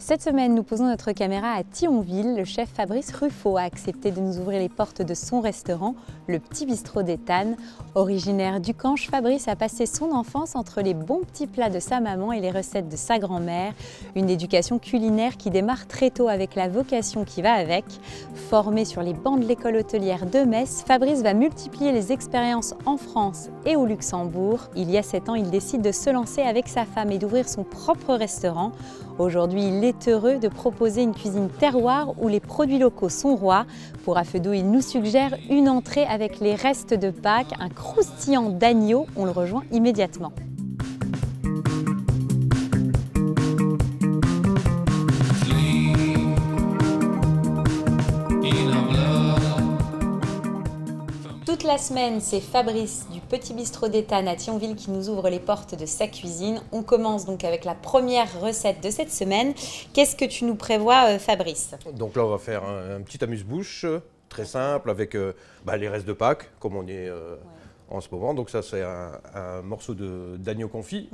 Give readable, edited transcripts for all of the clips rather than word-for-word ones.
Cette semaine, nous posons notre caméra à Thionville. Le chef Fabrice Ruffo a accepté de nous ouvrir les portes de son restaurant, le Petit Bistrot d'Éthanne. Originaire du Canche, Fabrice a passé son enfance entre les bons petits plats de sa maman et les recettes de sa grand-mère. Une éducation culinaire qui démarre très tôt avec la vocation qui va avec. Formé sur les bancs de l'école hôtelière de Metz, Fabrice va multiplier les expériences en France et au Luxembourg. Il y a 7 ans, il décide de se lancer avec sa femme et d'ouvrir son propre restaurant. Aujourd'hui, il est heureux de proposer une cuisine terroir où les produits locaux sont rois. Pour À Feu Doux, il nous suggère une entrée avec les restes de Pâques, un croustillant d'agneau. On le rejoint immédiatement. Toute la semaine, c'est Fabrice du Petit Bistrot d'Éthanne à Thionville qui nous ouvre les portes de sa cuisine. On commence donc avec la première recette de cette semaine. Qu'est-ce que tu nous prévois, Fabrice? Donc là, on va faire un petit amuse-bouche très simple avec les restes de Pâques, comme on est en ce moment. Donc ça, c'est un morceau d'agneau confit.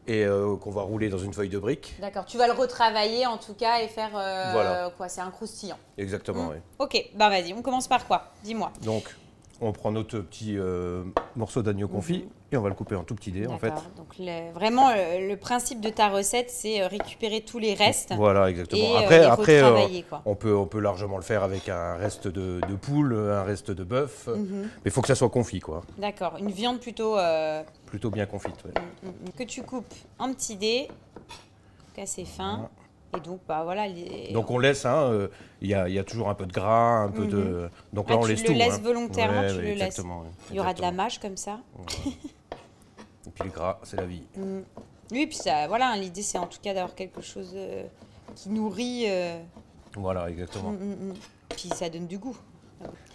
Et qu'on va rouler dans une feuille de brique. D'accord, tu vas le retravailler en tout cas et faire voilà. quoi? C'est un croustillant. Exactement, oui. Ok, bah vas-y, on commence par quoi? Dis-moi. Donc, on prend notre petit morceau d'agneau confit et on va le couper en tout petits dés en fait. Donc vraiment, le principe de ta recette, c'est récupérer tous les restes. Voilà, exactement. Et Après quoi. on peut largement le faire avec un reste de poule, un reste de bœuf. Mais il faut que ça soit confit, quoi. D'accord, une viande plutôt... Plutôt bien confite, ouais. Que tu coupes en petits dés, assez fin. Voilà. Et donc, bah voilà. Donc on laisse, il y a toujours un peu de gras, un peu de. Donc là on laisse tout. Tu le laisses volontairement, tu le laisses. Il y aura de la mâche comme ça. Voilà. Et puis le gras, c'est la vie. Oui, puis ça, voilà, l'idée c'est en tout cas d'avoir quelque chose qui nourrit. Voilà, exactement. Puis ça donne du goût.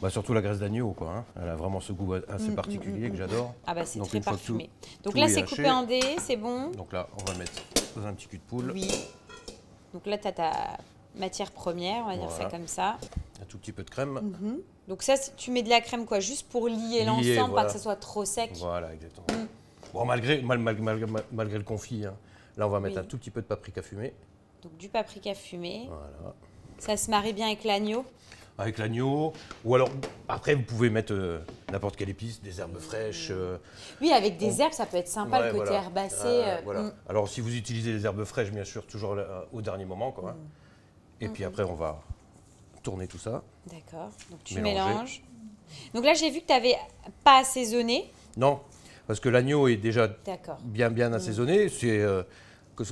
Bah surtout la graisse d'agneau, quoi. Hein. Elle a vraiment ce goût assez particulier que j'adore. Ah bah c'est très parfumé. Donc tout là c'est coupé en dés, c'est bon. Donc là on va mettre dans un petit cul de poule. Oui. Donc là tu as ta matière première, on va dire ça comme ça. Un tout petit peu de crème. Donc ça tu mets de la crème quoi, juste pour lier l'ensemble, pas que ça soit trop sec. Voilà, exactement. Bon, malgré le confit, hein, là on va mettre un tout petit peu de paprika fumé. Donc du paprika fumé. Voilà. Ça se marie bien avec l'agneau. Avec l'agneau, ou alors après vous pouvez mettre n'importe quelle épice, des herbes fraîches. Oui, avec des herbes, ça peut être sympa, le côté herbacé. Voilà. Alors si vous utilisez les herbes fraîches, bien sûr, toujours au dernier moment, quoi. Et puis après on va tourner tout ça. D'accord, donc tu mélanges. Donc là j'ai vu que tu n'avais pas assaisonné. Non, parce que l'agneau est déjà bien assaisonné.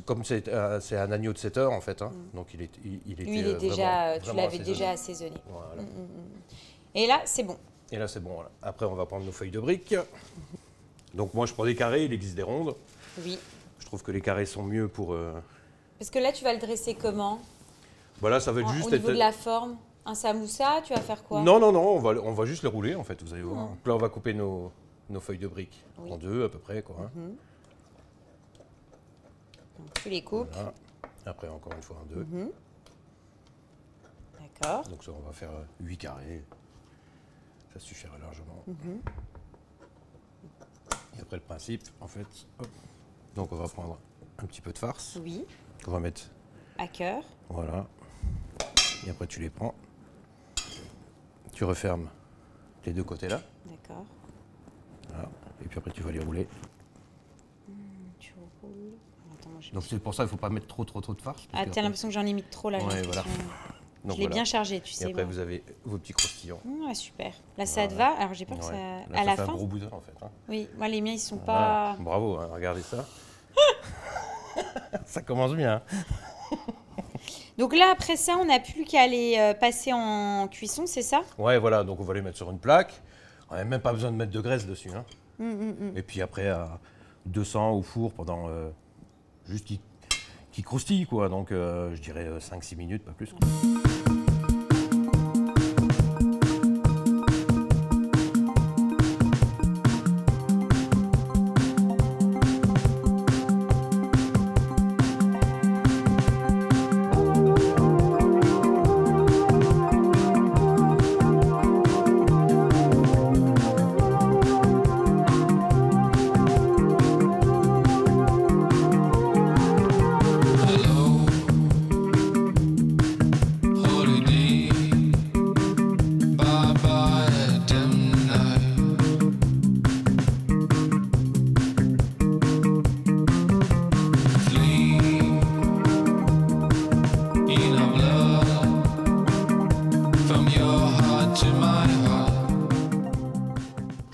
Comme c'est un agneau de 7 heures en fait, hein. Donc il était déjà, tu l'avais déjà assaisonné. Voilà. Et là c'est bon. Et là c'est bon. Voilà. Après on va prendre nos feuilles de briques. Donc moi je prends des carrés, il existe des rondes. Oui. Je trouve que les carrés sont mieux pour. Parce que là tu vas le dresser comment? Voilà, ça va être juste. Au niveau de la forme, un samoussa, tu vas faire quoi? Non, on va juste les rouler en fait, vous allez voir. Donc là on va couper nos feuilles de briques en deux à peu près, quoi. Donc, tu les coupes. Voilà. Après, encore une fois, en deux. D'accord. Donc ça, on va faire 8 carrés. Ça suffira largement. Et après, le principe, en fait, hop. Donc on va prendre un petit peu de farce. Oui. On va mettre à cœur. Voilà. Et après, tu les prends. Tu refermes les deux côtés là. D'accord. Voilà. Et puis après, tu vas les rouler. Tu roules. Donc c'est pour ça qu'il ne faut pas mettre trop de farce. Ah, t'as l'impression que j'en ai mis trop là. Ouais, voilà. Je l'ai bien chargé, tu sais. Et après, vous avez vos petits croustillants. Ah, super. Là, ça te va? Alors, j'ai peur que ça... Là, à la fin. C'est un gros boudin, en fait. Hein. Oui, moi, les miens, ils sont pas... Bravo, hein, regardez ça. Ça commence bien. Donc là, après ça, on n'a plus qu'à les passer en cuisson, c'est ça? Ouais, voilà. Donc, on va les mettre sur une plaque. On n'a même pas besoin de mettre de graisse dessus. Hein. Et puis après, à 200 au four pendant... juste qui croustille, quoi. Donc, je dirais 5-6 minutes, pas plus. Quoi.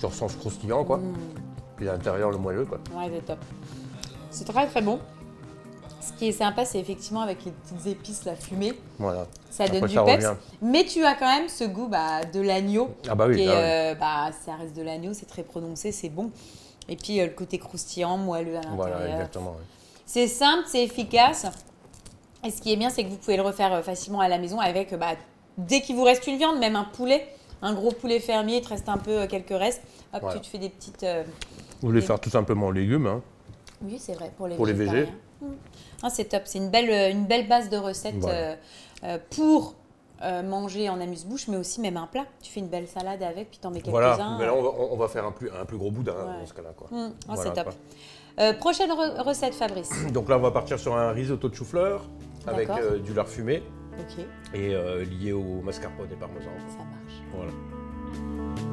Tu ressens ce croustillant, quoi. Puis à l'intérieur, le moelleux, quoi. Ouais, c'est top. C'est très très bon. Ce qui est sympa, c'est effectivement avec les petites épices, la fumée. Voilà. Ça Après, donne du ça peps. revient. Mais tu as quand même ce goût de l'agneau. Ah bah oui, qui est, ah ça reste de l'agneau, c'est très prononcé, c'est bon. Et puis le côté croustillant, moelleux à l'intérieur. Voilà, exactement. Ouais. C'est simple, c'est efficace. Et ce qui est bien, c'est que vous pouvez le refaire facilement à la maison avec, dès qu'il vous reste une viande, même un poulet, un gros poulet fermier, il te reste un peu quelques restes. Hop, Voilà. tu te fais des petites... Vous voulez faire tout simplement en légumes, hein. Oui, c'est vrai, pour les végés. Ah, c'est top, c'est une belle base de recettes Voilà. pour manger en amuse-bouche, mais aussi même un plat. Tu fais une belle salade avec, puis t'en mets quelques-uns. Voilà, mais là on va faire un plus gros boudin dans ce cas-là. Voilà, c'est top. Quoi. Prochaine recette, Fabrice. Donc là, on va partir sur un risotto de chou-fleur avec du lard fumé Ok, et lié au mascarpone et parmesan. ça marche. Voilà.